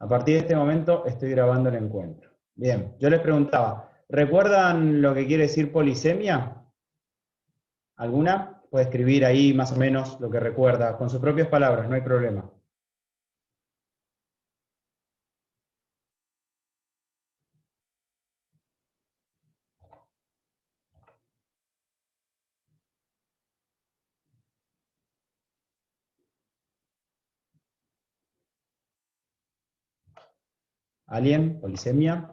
A partir de este momento estoy grabando el encuentro. Bien, yo les preguntaba, ¿recuerdan lo que quiere decir polisemia? ¿Alguna? Puede escribir ahí más o menos lo que recuerda, con sus propias palabras, no hay problema. ¿Alguien? ¿Polisemia?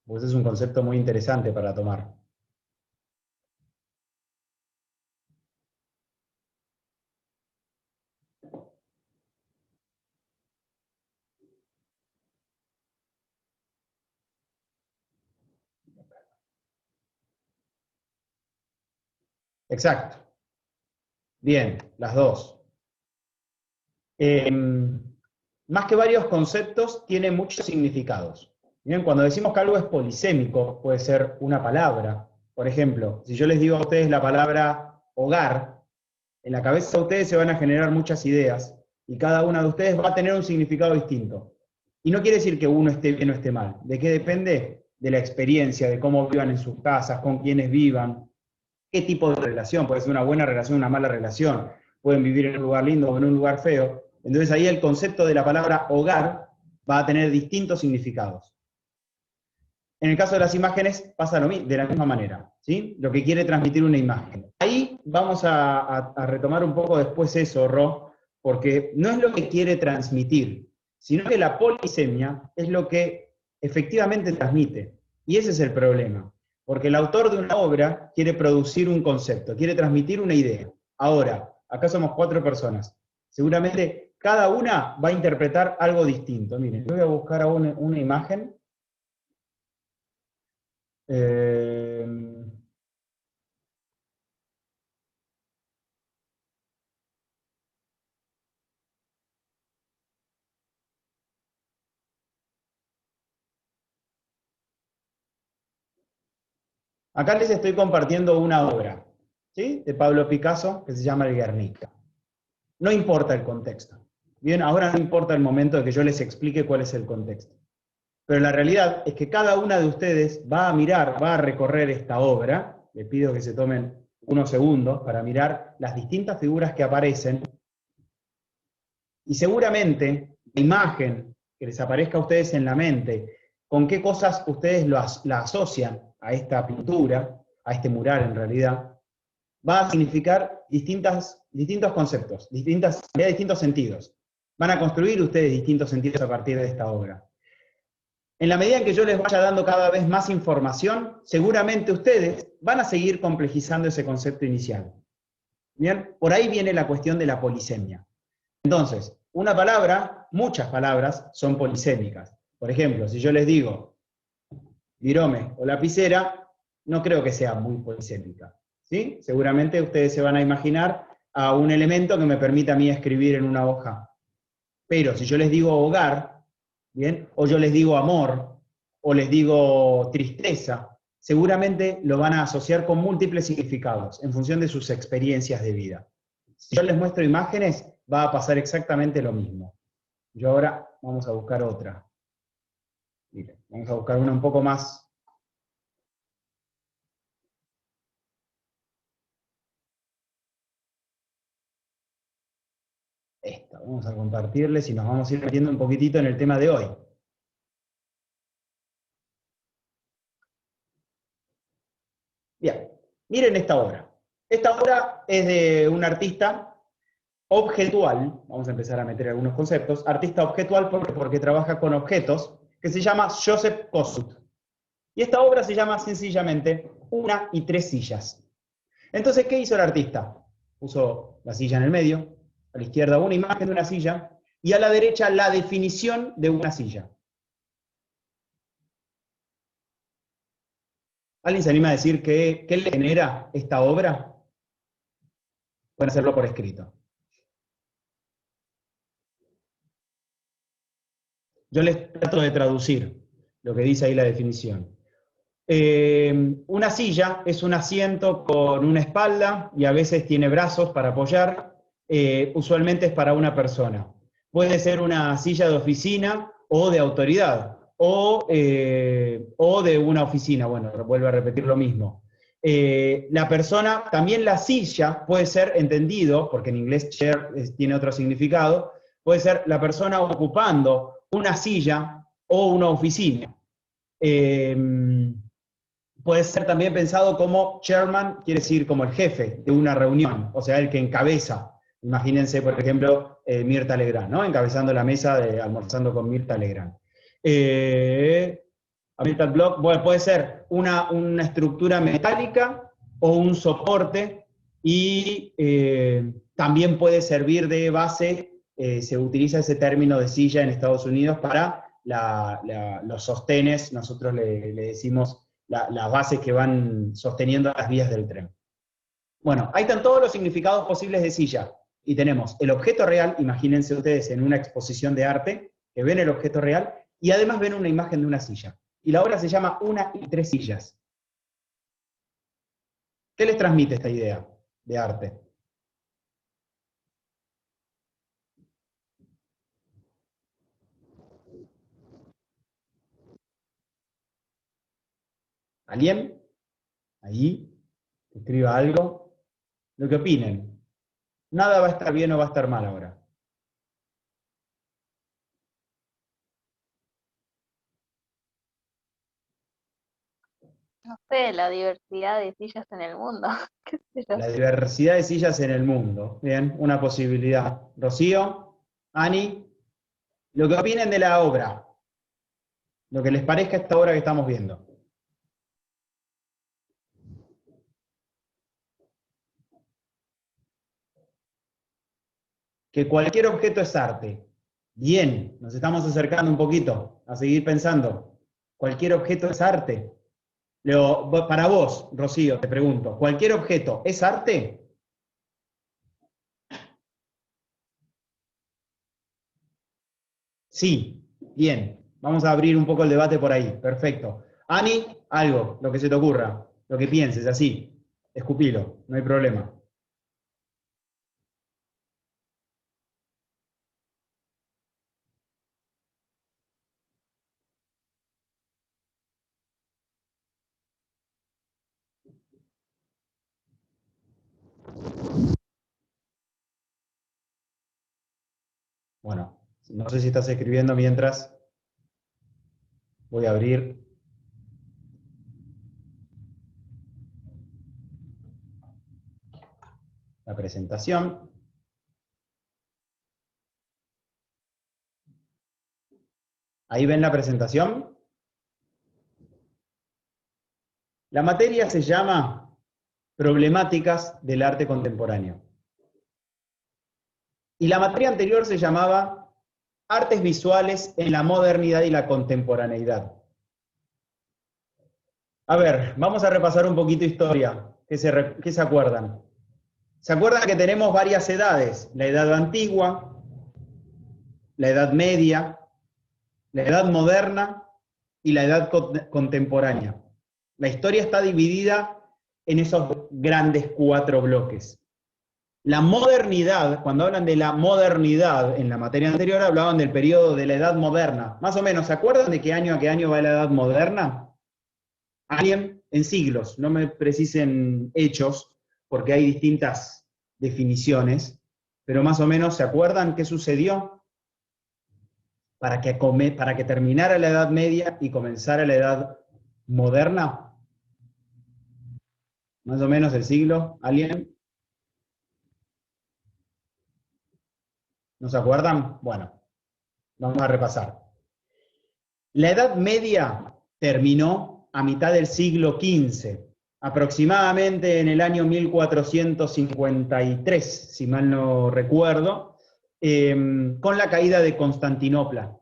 Pues es un concepto muy interesante para tomar. Exacto. Bien, las dos. Más que varios conceptos, tiene muchos significados. Bien, cuando decimos que algo es polisémico, puede ser una palabra. Por ejemplo, si yo les digo a ustedes la palabra hogar, en la cabeza de ustedes se van a generar muchas ideas y cada una de ustedes va a tener un significado distinto. Y no quiere decir que uno esté bien o esté mal. ¿De qué depende? De la experiencia, de cómo vivan en sus casas, con quiénes vivan, qué tipo de relación. Puede ser una buena relación, una mala relación. Pueden vivir en un lugar lindo o en un lugar feo. Entonces ahí el concepto de la palabra hogar va a tener distintos significados. En el caso de las imágenes pasa de la misma manera, ¿sí? Lo que quiere transmitir una imagen. Ahí vamos a retomar un poco después eso, Ro, porque no es lo que quiere transmitir, sino que la polisemia es lo que efectivamente transmite. Y ese es el problema, porque el autor de una obra quiere producir un concepto, quiere transmitir una idea. Ahora, acá somos 4 personas. Seguramente cada una va a interpretar algo distinto. Miren, yo voy a buscar una imagen. Acá les estoy compartiendo una obra, ¿sí? De Pablo Picasso que se llama El Guernica. No importa el contexto. Bien, ahora no importa el momento de que yo les explique cuál es el contexto. Pero la realidad es que cada una de ustedes va a mirar, va a recorrer esta obra. Les pido que se tomen unos segundos para mirar las distintas figuras que aparecen. Y seguramente la imagen que les aparezca a ustedes en la mente, con qué cosas ustedes la asocian a esta pintura, a este mural en realidad, va a significar distintos conceptos, distintos sentidos. Van a construir ustedes distintos sentidos a partir de esta obra. En la medida en que yo les vaya dando cada vez más información, seguramente ustedes van a seguir complejizando ese concepto inicial. Bien, por ahí viene la cuestión de la polisemia. Entonces, una palabra, muchas palabras son polisémicas. Por ejemplo, si yo les digo virome o lapicera, no creo que sea muy polisémica, ¿sí? Seguramente ustedes se van a imaginar a un elemento que me permita a mí escribir en una hoja. Pero si yo les digo hogar, ¿bien? O yo les digo amor, o les digo tristeza, seguramente lo van a asociar con múltiples significados en función de sus experiencias de vida. Si yo les muestro imágenes, va a pasar exactamente lo mismo. Yo ahora vamos a buscar otra. Miren, vamos a buscar una un poco más. Esta, vamos a compartirles y nos vamos a ir metiendo un poquitito en el tema de hoy. Bien, miren esta obra. Esta obra es de un artista objetual, vamos a empezar a meter algunos conceptos, artista objetual porque trabaja con objetos, que se llama Joseph Kosuth. Y esta obra se llama sencillamente Una y tres sillas. Entonces, ¿qué hizo el artista? Puso la silla en el medio, a la izquierda una imagen de una silla, y a la derecha la definición de una silla. ¿Alguien se anima a decir qué le genera esta obra? Pueden hacerlo por escrito. Yo les trato de traducir lo que dice ahí la definición. Una silla es un asiento con una espalda y a veces tiene brazos para apoyar. Usualmente es para una persona. Puede ser una silla de oficina o de autoridad, o de una oficina. Bueno, vuelvo a repetir lo mismo. La persona, también la silla puede ser entendido, porque en inglés chair tiene otro significado, puede ser la persona ocupando una silla o una oficina. Puede ser también pensado como chairman, quiere decir como el jefe de una reunión, o sea, el que encabeza. Imagínense, por ejemplo, Mirta Legrand, ¿no? Encabezando la mesa de almorzando con Mirta Legrand. Block, bueno, puede ser una estructura metálica o un soporte, y también puede servir de base, se utiliza ese término de silla en Estados Unidos para los sostenes, nosotros le decimos las bases que van sosteniendo las vías del tren. Bueno, ahí están todos los significados posibles de silla. Y tenemos el objeto real, imagínense ustedes en una exposición de arte, que ven el objeto real, y además ven una imagen de una silla. Y la obra se llama Una y tres sillas. ¿Qué les transmite esta idea de arte? ¿Alguien? Ahí, que escriba algo. Lo que opinen. Nada va a estar bien o va a estar mal ahora. No sé, la diversidad de sillas en el mundo. ¿Qué sé yo? La diversidad de sillas en el mundo. Bien, una posibilidad. Rocío, Ani, lo que opinen de la obra. Lo que les parezca esta obra que estamos viendo. Que cualquier objeto es arte. Bien, nos estamos acercando un poquito a seguir pensando. Cualquier objeto es arte. Para vos, Rocío, te pregunto, ¿cualquier objeto es arte? Sí, bien. Vamos a abrir un poco el debate por ahí. Perfecto. Ani, algo, lo que se te ocurra, lo que pienses, así. Escupilo, no hay problema. Bueno, no sé si estás escribiendo mientras voy a abrir la presentación. ¿Ahí ven la presentación? La materia se llama Problemáticas del arte contemporáneo. Y la materia anterior se llamaba Artes visuales en la modernidad y la contemporaneidad. A ver, vamos a repasar un poquito historia. ¿Qué se acuerdan? ¿Se acuerdan que tenemos varias edades? La edad antigua, la edad media, la edad moderna y la edad contemporánea. La historia está dividida en esos grandes 4 bloques. La modernidad, cuando hablan de la modernidad en la materia anterior, hablaban del periodo de la edad moderna. Más o menos, ¿se acuerdan de qué año a qué año va la edad moderna? ¿Alguien? En siglos, no me precisen hechos, porque hay distintas definiciones, pero más o menos, ¿se acuerdan qué sucedió para que terminara la Edad Media y comenzara la Edad Moderna? Más o menos el siglo, ¿alguien? ¿No se acuerdan? Bueno, vamos a repasar. La Edad Media terminó a mitad del siglo XV, aproximadamente en el año 1453, si mal no recuerdo, con la caída de Constantinopla.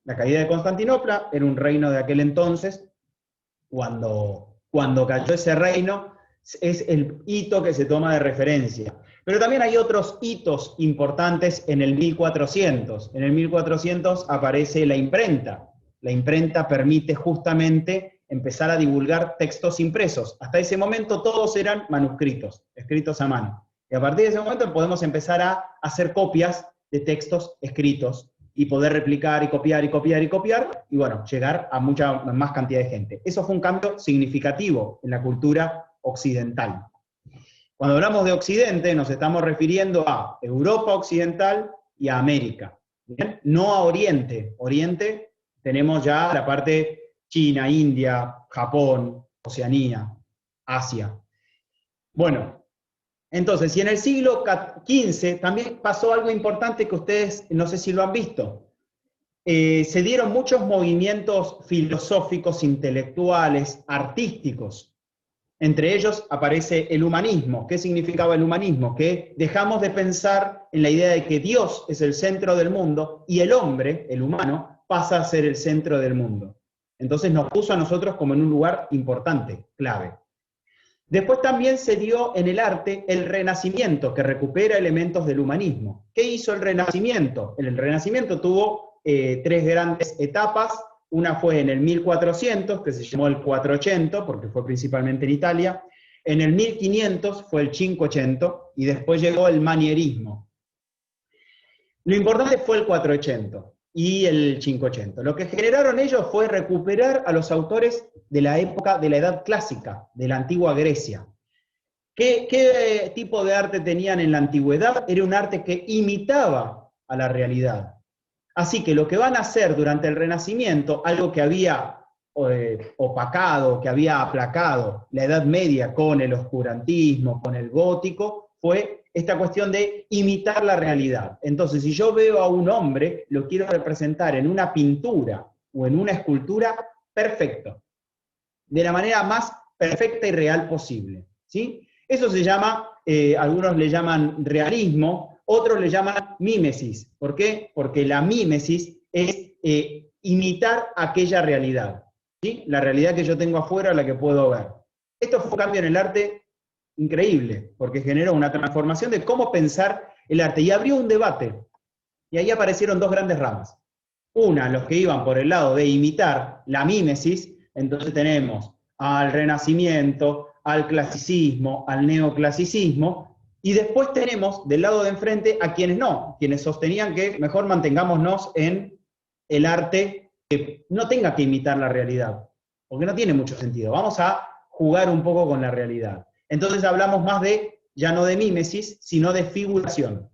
La caída de Constantinopla era un reino de aquel entonces. Cuando cayó ese reino, es el hito que se toma de referencia. Pero también hay otros hitos importantes en el 1400. En el 1400 aparece la imprenta. La imprenta permite justamente empezar a divulgar textos impresos. Hasta ese momento todos eran manuscritos, escritos a mano. Y a partir de ese momento podemos empezar a hacer copias de textos escritos y poder replicar y copiar y copiar y copiar, y bueno, llegar a mucha más cantidad de gente. Eso fue un cambio significativo en la cultura occidental. Cuando hablamos de Occidente, nos estamos refiriendo a Europa Occidental y a América. ¿Bien? No a Oriente. Oriente tenemos ya la parte China, India, Japón, Oceanía, Asia. Bueno, entonces, y en el siglo XV también pasó algo importante que ustedes, no sé si lo han visto. Se dieron muchos movimientos filosóficos, intelectuales, artísticos. Entre ellos aparece el humanismo. ¿Qué significaba el humanismo? Que dejamos de pensar en la idea de que Dios es el centro del mundo y el hombre, el humano, pasa a ser el centro del mundo. Entonces nos puso a nosotros como en un lugar importante, clave. Después también se dio en el arte el Renacimiento, que recupera elementos del humanismo. ¿Qué hizo el Renacimiento? El Renacimiento tuvo tres grandes etapas. Una fue en el 1400, que se llamó el Quattrocento, porque fue principalmente en Italia. En el 1500 fue el Cinquecento, y después llegó el manierismo. Lo importante fue el Quattrocento y el Cinquecento. Lo que generaron ellos fue recuperar a los autores de la época de la Edad Clásica, de la antigua Grecia. ¿Qué tipo de arte tenían en la antigüedad? Era un arte que imitaba a la realidad. Así que lo que van a hacer durante el Renacimiento, algo que había opacado, que había aplacado la Edad Media con el oscurantismo, con el gótico, fue esta cuestión de imitar la realidad. Entonces, si yo veo a un hombre, lo quiero representar en una pintura o en una escultura, perfecto. De la manera más perfecta y real posible. ¿Sí? Eso se llama, algunos le llaman realismo, otros le llaman mímesis. ¿Por qué? Porque la mímesis es imitar aquella realidad. ¿Sí? La realidad que yo tengo afuera, la que puedo ver. Esto fue un cambio en el arte increíble, porque generó una transformación de cómo pensar el arte, y abrió un debate, y ahí aparecieron dos grandes ramas. Una, los que iban por el lado de imitar la mímesis, entonces tenemos al Renacimiento, al clasicismo, al neoclasicismo, y después tenemos del lado de enfrente a quienes no, quienes sostenían que mejor mantengámonos en el arte que no tenga que imitar la realidad, porque no tiene mucho sentido. Vamos a jugar un poco con la realidad. Entonces hablamos más de, ya no de mímesis, sino de figuración.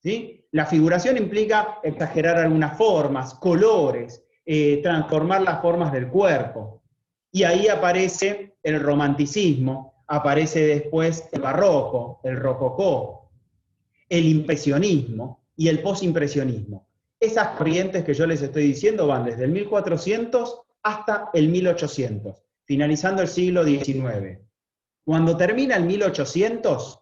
¿Sí? La figuración implica exagerar algunas formas, colores, transformar las formas del cuerpo. Y ahí aparece el romanticismo, aparece después el barroco, el rococó, el impresionismo y el posimpresionismo. Esas corrientes que yo les estoy diciendo van desde el 1400 hasta el 1800, finalizando el siglo XIX. Cuando termina el 1800,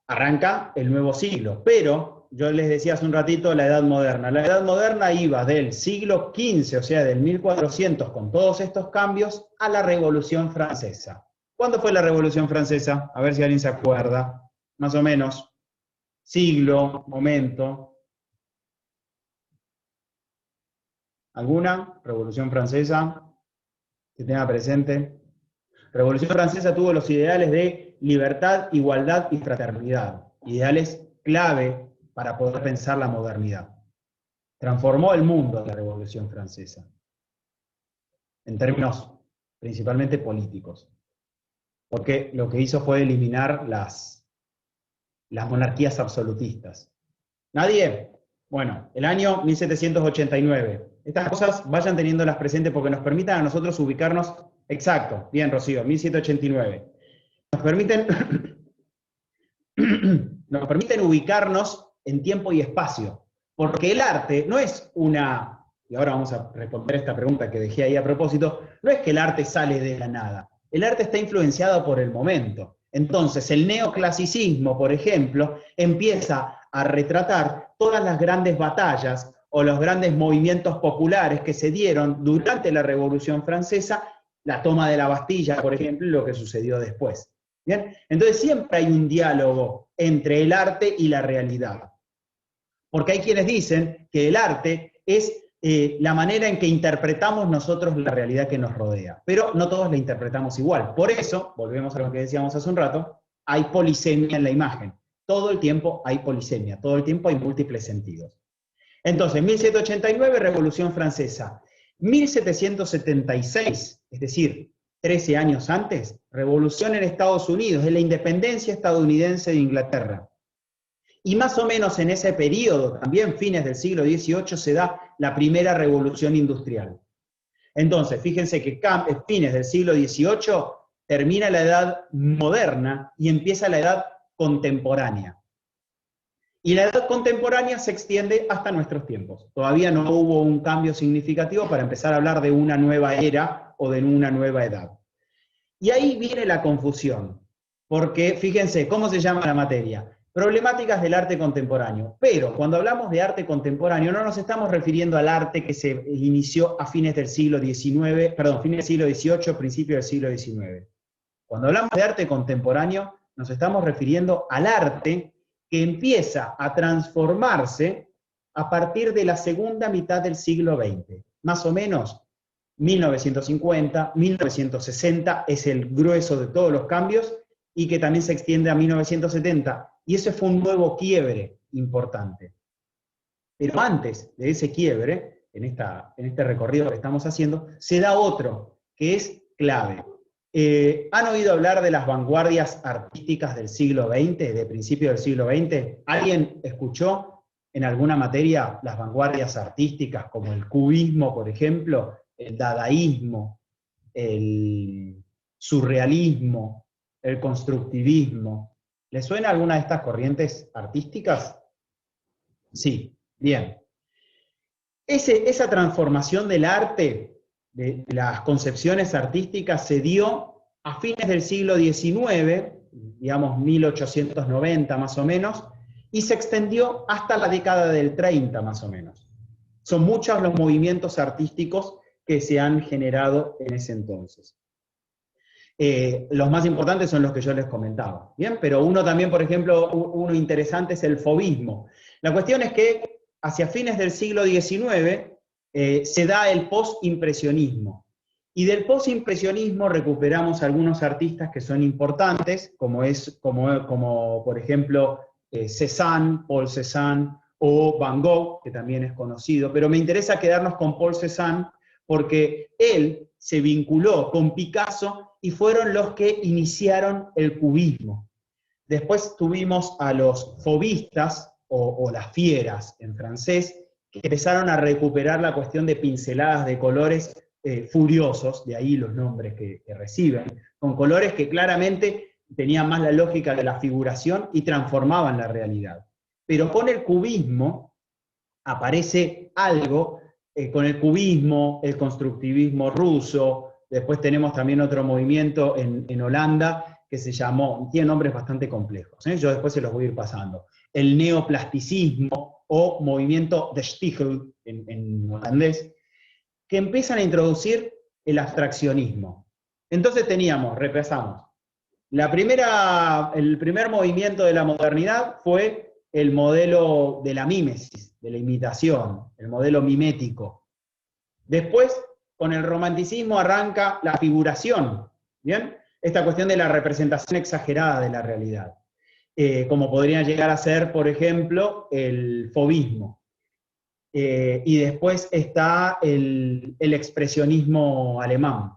arranca el nuevo siglo, pero yo les decía hace un ratito la Edad Moderna. La Edad Moderna iba del siglo XV, o sea, del 1400, con todos estos cambios, a la Revolución Francesa. ¿Cuándo fue la Revolución Francesa? A ver si alguien se acuerda, más o menos. Siglo, momento. ¿Alguna? Revolución Francesa, que tenga presente. Revolución Francesa tuvo los ideales de libertad, igualdad y fraternidad. Ideales clave para poder pensar la modernidad. Transformó el mundo la Revolución Francesa, en términos principalmente políticos, porque lo que hizo fue eliminar las monarquías absolutistas. ¿Nadie? Bueno, el año 1789. Estas cosas vayan teniéndolas presentes porque nos permitan a nosotros ubicarnos. Exacto, bien, Rocío, 1789. Nos permiten ubicarnos en tiempo y espacio. Porque el arte no es una, y ahora vamos a responder esta pregunta que dejé ahí a propósito, no es que el arte sale de la nada. El arte está influenciado por el momento. Entonces, el neoclasicismo, por ejemplo, empieza a retratar todas las grandes batallas o los grandes movimientos populares que se dieron durante la Revolución Francesa, la toma de la Bastilla, por ejemplo, y lo que sucedió después. ¿Bien? Entonces, siempre hay un diálogo entre el arte y la realidad. Porque hay quienes dicen que el arte es la manera en que interpretamos nosotros la realidad que nos rodea. Pero no todos la interpretamos igual. Por eso, volvemos a lo que decíamos hace un rato, hay polisemia en la imagen. Todo el tiempo hay polisemia, todo el tiempo hay múltiples sentidos. Entonces, 1789, Revolución Francesa. 1776, es decir, 13 años antes, revolución en Estados Unidos, es la independencia estadounidense de Inglaterra. Y más o menos en ese periodo, también fines del siglo XVIII, se da la primera revolución industrial. Entonces, fíjense que fines del siglo XVIII termina la edad moderna y empieza la edad contemporánea. Y la edad contemporánea se extiende hasta nuestros tiempos. Todavía no hubo un cambio significativo para empezar a hablar de una nueva era o de una nueva edad. Y ahí viene la confusión, porque fíjense, ¿cómo se llama la materia? Problemáticas del arte contemporáneo. Pero cuando hablamos de arte contemporáneo no nos estamos refiriendo al arte que se inició a fines del siglo XIX, perdón, fines del siglo XVIII, principios del siglo XIX. Cuando hablamos de arte contemporáneo nos estamos refiriendo al arte que empieza a transformarse a partir de la segunda mitad del siglo XX. Más o menos 1950, 1960 es el grueso de todos los cambios y que también se extiende a 1970. Y ese fue un nuevo quiebre importante. Pero antes de ese quiebre, en este recorrido que estamos haciendo, se da otro que es clave. ¿Han oído hablar de las vanguardias artísticas del siglo XX, de principios del siglo XX? ¿Alguien escuchó en alguna materia las vanguardias artísticas, como el cubismo, por ejemplo, el dadaísmo, el surrealismo, el constructivismo? ¿Les suena alguna de estas corrientes artísticas? Sí, bien. Esa transformación del arte, de las concepciones artísticas, se dio a fines del siglo XIX, digamos 1890 más o menos, y se extendió hasta la década del 30 más o menos. Son muchos los movimientos artísticos que se han generado en ese entonces. Los más importantes son los que yo les comentaba, ¿bien? Pero uno también, por ejemplo, uno interesante es el fauvismo. La cuestión es que hacia fines del siglo XIX se da el postimpresionismo. Y del postimpresionismo recuperamos algunos artistas que son importantes, como por ejemplo Cézanne, Paul Cézanne, o Van Gogh, que también es conocido. Pero me interesa quedarnos con Paul Cézanne porque él se vinculó con Picasso y fueron los que iniciaron el cubismo. Después tuvimos a los fauvistas, o las fieras en francés, que empezaron a recuperar la cuestión de pinceladas de colores furiosos, de ahí los nombres que reciben, con colores que claramente tenían más la lógica de la figuración y transformaban la realidad. Pero con el cubismo aparece algo, con el cubismo, el constructivismo ruso, después tenemos también otro movimiento en Holanda que se llamó, tiene nombres bastante complejos, yo después se los voy a ir pasando, el neoplasticismo o movimiento de Stichel en holandés, que empiezan a introducir el abstraccionismo. Entonces teníamos, repasamos, el primer movimiento de la modernidad fue el modelo de la mímesis, de la imitación, el modelo mimético. Después, con el romanticismo arranca la figuración, ¿bien? Esta cuestión de la representación exagerada de la realidad, como podría llegar a ser, por ejemplo, el fauvismo. Y después está el expresionismo alemán.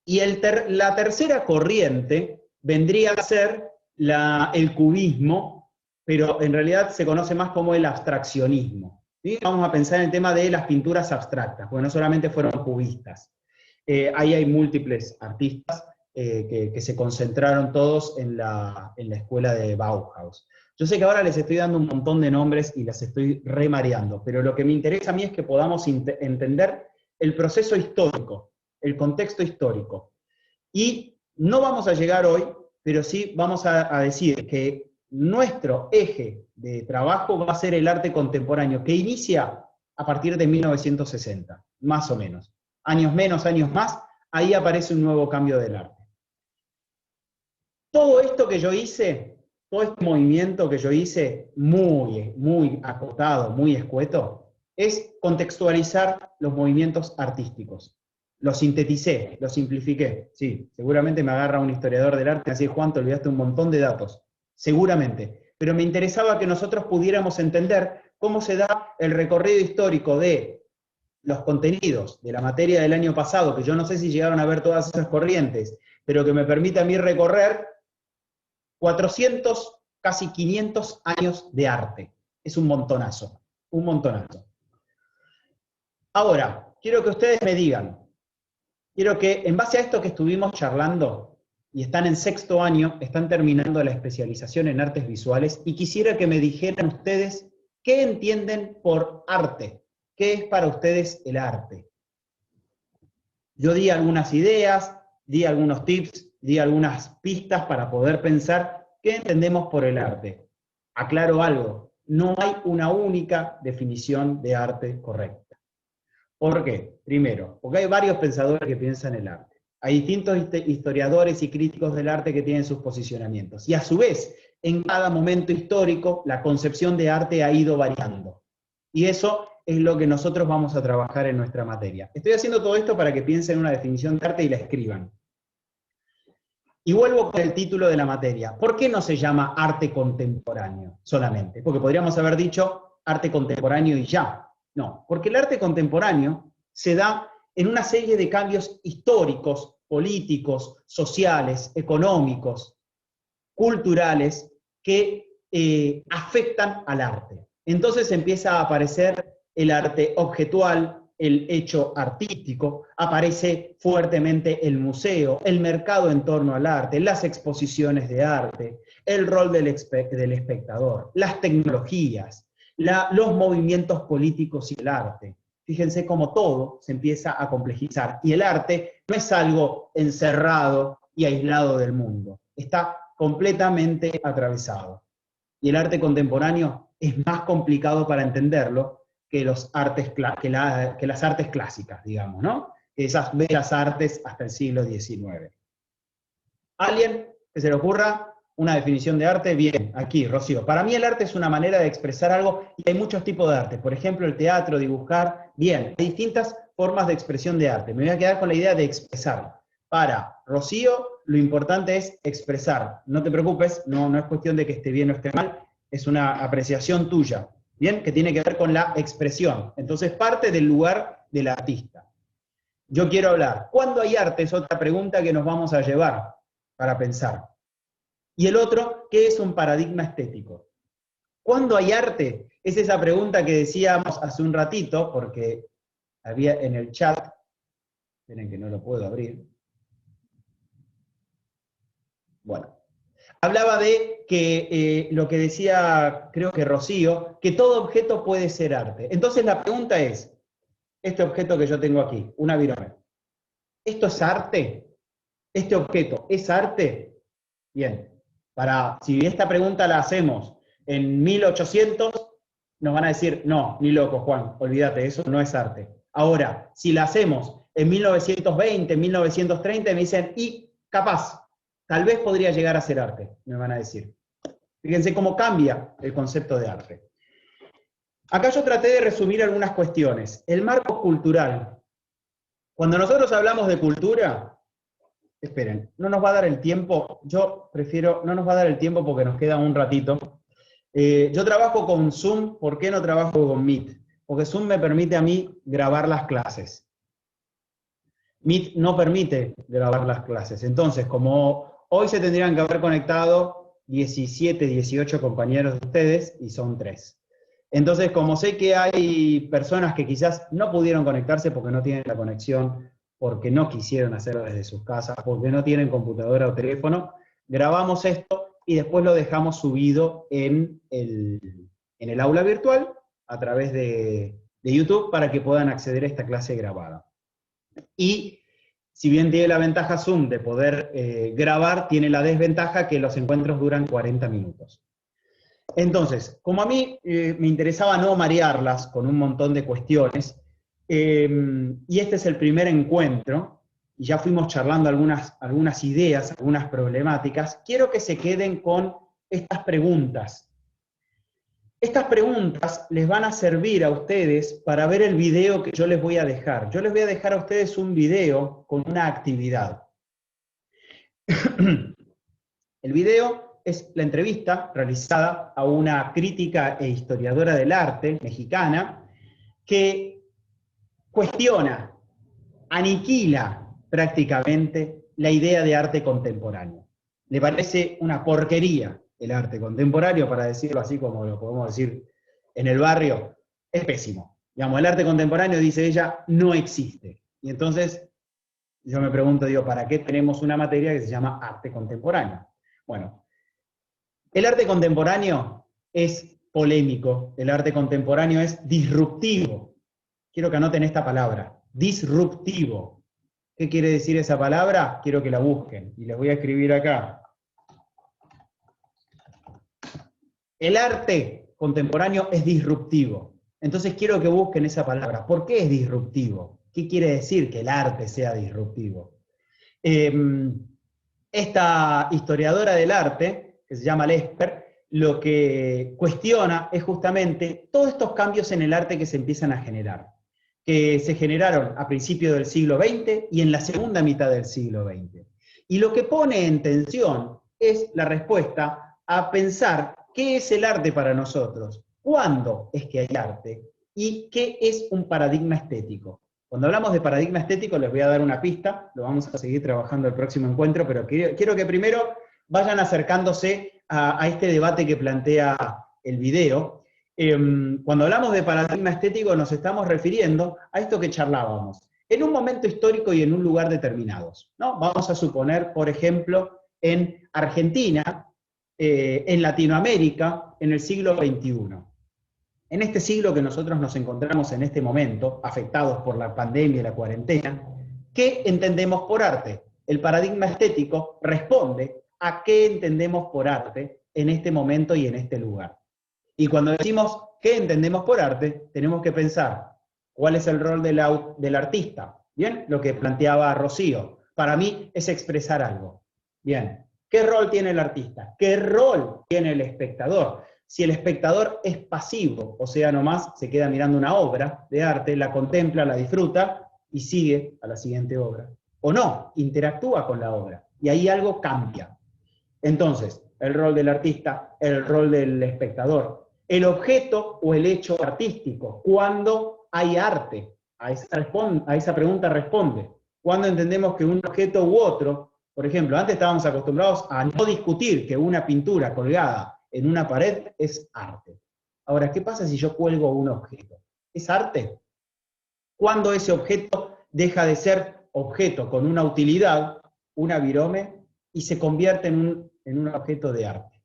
Y la tercera corriente vendría a ser el cubismo, pero en realidad se conoce más como el abstraccionismo. ¿Sí? Vamos a pensar en el tema de las pinturas abstractas, porque no solamente fueron cubistas. Ahí hay múltiples artistas que se concentraron todos en la escuela de Bauhaus. Yo sé que ahora les estoy dando un montón de nombres y las estoy remareando, pero lo que me interesa a mí es que podamos entender el proceso histórico, el contexto histórico. Y no vamos a llegar hoy, pero sí vamos a decir que nuestro eje de trabajo va a ser el arte contemporáneo, que inicia a partir de 1960, más o menos. Años menos, años más, ahí aparece un nuevo cambio del arte. Todo esto que yo hice, todo este movimiento que yo hice, muy acotado, muy escueto, es contextualizar los movimientos artísticos. Los sinteticé, los simplifiqué. Sí, seguramente me agarra un historiador del arte y así, Juan, te olvidaste un montón de datos. Seguramente. Pero me interesaba que nosotros pudiéramos entender cómo se da el recorrido histórico de los contenidos de la materia del año pasado, que yo no sé si llegaron a ver todas esas corrientes, pero que me permite a mí recorrer 400, casi 500 años de arte. Es un montonazo, un montonazo. Ahora, quiero que ustedes me digan, quiero que en base a esto que estuvimos charlando, y están en sexto año, están terminando la especialización en artes visuales, y quisiera que me dijeran ustedes qué entienden por arte, qué es para ustedes el arte. Yo di algunas ideas, di algunos tips, di algunas pistas para poder pensar qué entendemos por el arte. Aclaro algo, no hay una única definición de arte correcta. ¿Por qué? Primero, porque hay varios pensadores que piensan el arte. Hay distintos historiadores y críticos del arte que tienen sus posicionamientos. Y a su vez, en cada momento histórico, la concepción de arte ha ido variando. Y eso es lo que nosotros vamos a trabajar en nuestra materia. Estoy haciendo todo esto para que piensen una definición de arte y la escriban. Y vuelvo con el título de la materia. ¿Por qué no se llama arte contemporáneo solamente? Porque podríamos haber dicho arte contemporáneo y ya. No, porque el arte contemporáneo se da en una serie de cambios históricos, políticos, sociales, económicos, culturales, que afectan al arte. Entonces empieza a aparecer el arte objetual, el hecho artístico, aparece fuertemente el museo, el mercado en torno al arte, las exposiciones de arte, el rol del espectador, las tecnologías, los movimientos políticos y el arte. Fíjense cómo todo se empieza a complejizar. Y el arte no es algo encerrado y aislado del mundo. Está completamente atravesado. Y el arte contemporáneo es más complicado para entenderlo que las artes clásicas, digamos, ¿no? Esas bellas artes hasta el siglo XIX. ¿Alguien que se le ocurra una definición de arte? Bien, aquí, Rocío. Para mí el arte es una manera de expresar algo y hay muchos tipos de arte. Por ejemplo, el teatro, dibujar. Bien, hay distintas formas de expresión de arte. Me voy a quedar con la idea de expresar. Para Rocío, lo importante es expresar. No te preocupes, no es cuestión de que esté bien o esté mal, es una apreciación tuya, ¿bien? Que tiene que ver con la expresión. Entonces parte del lugar del artista. Yo quiero hablar. ¿Cuándo hay arte? Es otra pregunta que nos vamos a llevar para pensar. Y el otro, ¿qué es un paradigma estético? ¿Cuándo hay arte? Es esa pregunta que decíamos hace un ratito, porque había en el chat, esperen que no lo puedo abrir. Bueno, hablaba de que lo que decía, creo que Rocío, que todo objeto puede ser arte. Entonces la pregunta es, este objeto que yo tengo aquí, una virome, ¿esto es arte? ¿Este objeto es arte? Bien, si esta pregunta la hacemos en 1800, nos van a decir, no, ni loco, Juan, olvídate, eso no es arte. Ahora, si la hacemos en 1920, 1930, me dicen, y capaz, tal vez podría llegar a ser arte, me van a decir. Fíjense cómo cambia el concepto de arte. Acá yo traté de resumir algunas cuestiones. El marco cultural. Cuando nosotros hablamos de cultura, esperen, no nos va a dar el tiempo, yo prefiero, no nos va a dar el tiempo porque nos queda un ratito. Yo trabajo con Zoom, ¿por qué no trabajo con Meet? Porque Zoom me permite a mí grabar las clases. Meet no permite grabar las clases. Entonces, como hoy se tendrían que haber conectado 17, 18 compañeros de ustedes, y son 3. Entonces, como sé que hay personas que quizás no pudieron conectarse porque no tienen la conexión, porque no quisieron hacerlo desde sus casas, porque no tienen computadora o teléfono, grabamos esto y después lo dejamos subido en el aula virtual a través de YouTube para que puedan acceder a esta clase grabada. Y si bien tiene la ventaja Zoom de poder grabar, tiene la desventaja que los encuentros duran 40 minutos. Entonces, como a mí me interesaba no marearlas con un montón de cuestiones, y este es el primer encuentro, y ya fuimos charlando algunas ideas, algunas problemáticas, quiero que se queden con estas preguntas. Estas preguntas les van a servir a ustedes para ver el video que yo les voy a dejar. Yo les voy a dejar a ustedes un video con una actividad. El video es la entrevista realizada a una crítica e historiadora del arte mexicana que cuestiona, aniquila prácticamente la idea de arte contemporáneo. Le parece una porquería el arte contemporáneo, para decirlo así como lo podemos decir en el barrio, es pésimo. Digamos, el arte contemporáneo, dice ella, no existe. Y entonces yo me pregunto, digo, ¿para qué tenemos una materia que se llama arte contemporáneo? Bueno, el arte contemporáneo es polémico, el arte contemporáneo es disruptivo. Quiero que anoten esta palabra, disruptivo. ¿Qué quiere decir esa palabra? Quiero que la busquen, y les voy a escribir acá. El arte contemporáneo es disruptivo. Entonces quiero que busquen esa palabra. ¿Por qué es disruptivo? ¿Qué quiere decir que el arte sea disruptivo? Esta historiadora del arte, que se llama Lesper, lo que cuestiona es justamente todos estos cambios en el arte que se empiezan a generar, que se generaron a principios del siglo XX y en la segunda mitad del siglo XX. Y lo que pone en tensión es la respuesta a pensar qué es el arte para nosotros, cuándo es que hay arte y qué es un paradigma estético. Cuando hablamos de paradigma estético les voy a dar una pista, lo vamos a seguir trabajando el próximo encuentro, pero quiero que primero vayan acercándose a este debate que plantea el video. Cuando hablamos de paradigma estético nos estamos refiriendo a esto que charlábamos, en un momento histórico y en un lugar determinados, ¿no? Vamos a suponer, por ejemplo, en Argentina, en Latinoamérica, en el siglo XXI. En este siglo que nosotros nos encontramos en este momento, afectados por la pandemia y la cuarentena, ¿qué entendemos por arte? El paradigma estético responde a qué entendemos por arte en este momento y en este lugar. Y cuando decimos qué entendemos por arte, tenemos que pensar cuál es el rol del artista. ¿Bien? Lo que planteaba Rocío. Para mí es expresar algo. Bien. ¿Qué rol tiene el artista? ¿Qué rol tiene el espectador? Si el espectador es pasivo, o sea, nomás se queda mirando una obra de arte, la contempla, la disfruta y sigue a la siguiente obra. O no, interactúa con la obra. Y ahí algo cambia. Entonces, el rol del artista, el rol del espectador, el objeto o el hecho artístico. ¿Cuándo hay arte? A esa pregunta responde. ¿Cuándo entendemos que un objeto u otro, por ejemplo, antes estábamos acostumbrados a no discutir que una pintura colgada en una pared es arte? Ahora, ¿qué pasa si yo cuelgo un objeto? ¿Es arte? ¿Cuándo ese objeto deja de ser objeto con una utilidad, una virome, y se convierte en un objeto de arte?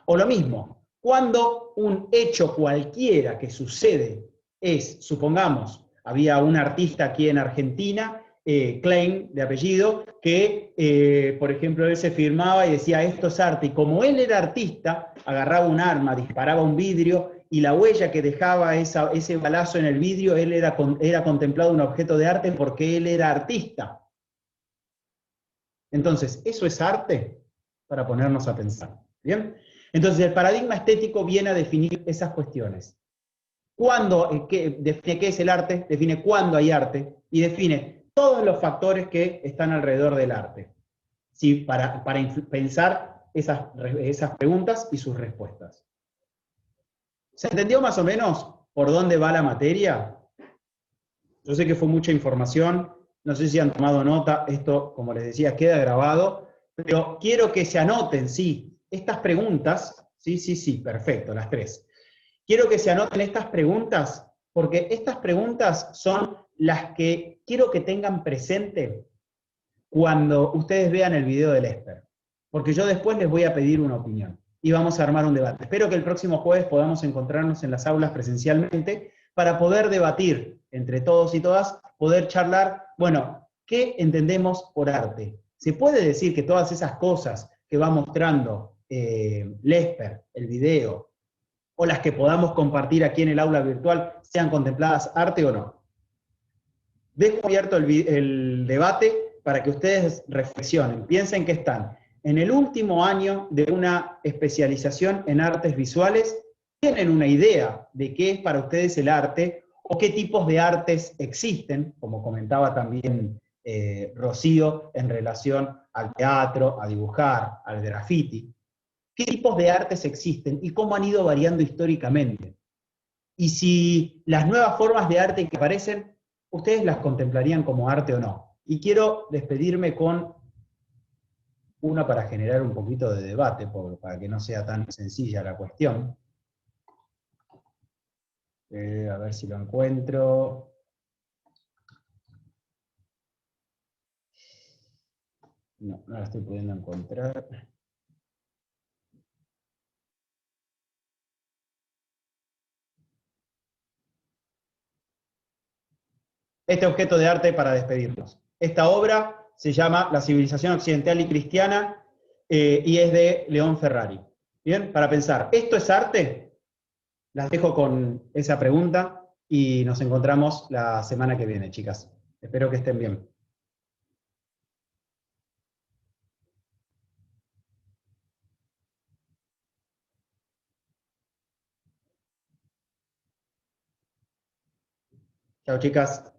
O lo mismo, cuando un hecho cualquiera que sucede es, supongamos, había un artista aquí en Argentina, Klein, de apellido, que, por ejemplo, él se firmaba y decía, esto es arte, y como él era artista, agarraba un arma, disparaba un vidrio, y la huella que dejaba ese balazo en el vidrio, él era contemplado un objeto de arte porque él era artista. Entonces, ¿eso es arte? Para ponernos a pensar. ¿Bien? Entonces, el paradigma estético viene a definir esas cuestiones. Define qué es el arte, define cuándo hay arte, y define todos los factores que están alrededor del arte. ¿Sí? Para pensar esas preguntas y sus respuestas. ¿Se entendió más o menos por dónde va la materia? Yo sé que fue mucha información, no sé si han tomado nota, esto, como les decía, queda grabado, pero quiero que se anoten, sí, estas preguntas, sí, perfecto, las tres. Quiero que se anoten estas preguntas, porque estas preguntas son las que quiero que tengan presente cuando ustedes vean el video del Lesper, porque yo después les voy a pedir una opinión y vamos a armar un debate. Espero que el próximo jueves podamos encontrarnos en las aulas presencialmente para poder debatir entre todos y todas, poder charlar, bueno, ¿qué entendemos por arte? ¿Se puede decir que todas esas cosas que va mostrando Lesper, el video, o las que podamos compartir aquí en el aula virtual, sean contempladas arte o no? Dejo abierto el debate para que ustedes reflexionen, piensen que están en el último año de una especialización en artes visuales, tienen una idea de qué es para ustedes el arte, o qué tipos de artes existen, como comentaba también Rocío en relación al teatro, a dibujar, al graffiti. ¿Qué tipos de artes existen y cómo han ido variando históricamente? Y si las nuevas formas de arte que aparecen, ¿ustedes las contemplarían como arte o no? Y quiero despedirme con una para generar un poquito de debate, para que no sea tan sencilla la cuestión. A ver si lo encuentro. No, no la estoy pudiendo encontrar. Este objeto de arte para despedirnos. Esta obra se llama La civilización occidental y cristiana y es de León Ferrari. Bien, para pensar, ¿esto es arte? Las dejo con esa pregunta y nos encontramos la semana que viene, chicas. Espero que estén bien. Chao, chicas.